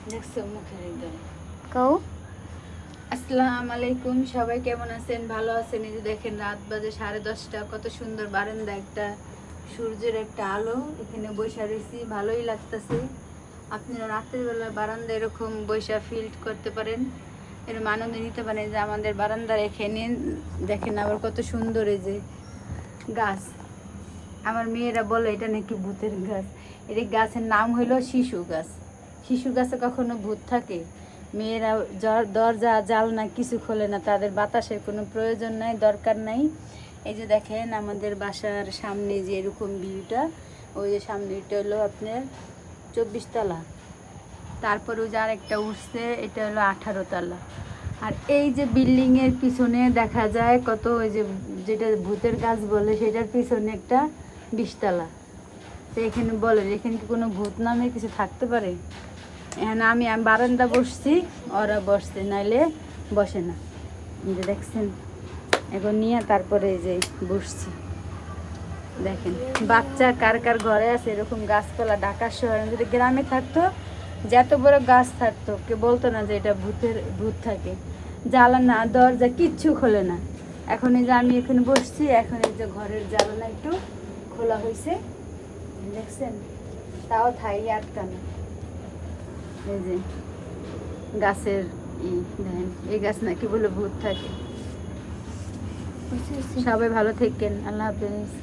দেখছো মুখের একদম। কও আসসালামু আলাইকুম, সবাই কেমন আছেন? ভালো আছেন? এই যে দেখেন রাত বাজে 10:30, কত সুন্দর বারান্দা, একটা সূর্যের একটা আলো, এখানে বসে রয়েছি, ভালোই লাগতেছে। আপনারা রাতের বেলা বারান্দা এরকম বসে ফিল করতে পারেন, এরকম আনন্দ নিতে পারেন। যে আমাদের বারান্দার এখানে দেখেন আবার কত সুন্দর এই যে গাছ। আমার মেয়েরা বলে এটা নাকি ভূতের গাছ। এর গাছের নাম হলো শিশু গাছ। শিশু গাছে কখনো ভূত থাকে? মেয়েরা দরজা জালনা কিছু খোলে না, তাদের বাতাসের কোনো প্রয়োজন নাই, দরকার নাই। এই যে দেখেন আমাদের বাসার সামনে যে এরকম ভিউটা, ওই যে সামনেটা হলো আপনার 24 তলা, তারপর ওই যে আরেকটা উঠছে, এটা হলো 18 তলা। আর এই যে বিল্ডিংয়ের পিছনে দেখা যায় কত, ওই যে যেটা ভূতের গাছ বলে সেটার পিছনে একটা 20 তলা। তো এখানে বলেন, এখানে কি কোনো ভূত নামে কিছু থাকতে পারে? এখন আমি বারান্দা বসছি, ওরা বসছে, নাইলে বসে না। এই যে দেখছেন, এখন নিয়ে তারপরে এই যে বসছি। দেখেন বাচ্চা কার কার ঘরে আছে এরকম গাছপালা? ঢাকা শহরে যদি গ্রামে থাকতো, যত বড় গাছ থাকতো, কে বলতো না যে এটা ভূত থাকে। জানালা দরজা কিচ্ছু খোলে না। এখন এই যে আমি এখানে বসছি, এখন এই যে ঘরের জানালা একটু খোলা হয়েছে, দেখছেন, তাও থাই আটকানো। এই যে গাছের দেখেন, এই গাছ নাকি বলে ভূত থাকে। সবাই ভালো থাকেন, আল্লাহ হাফেজ।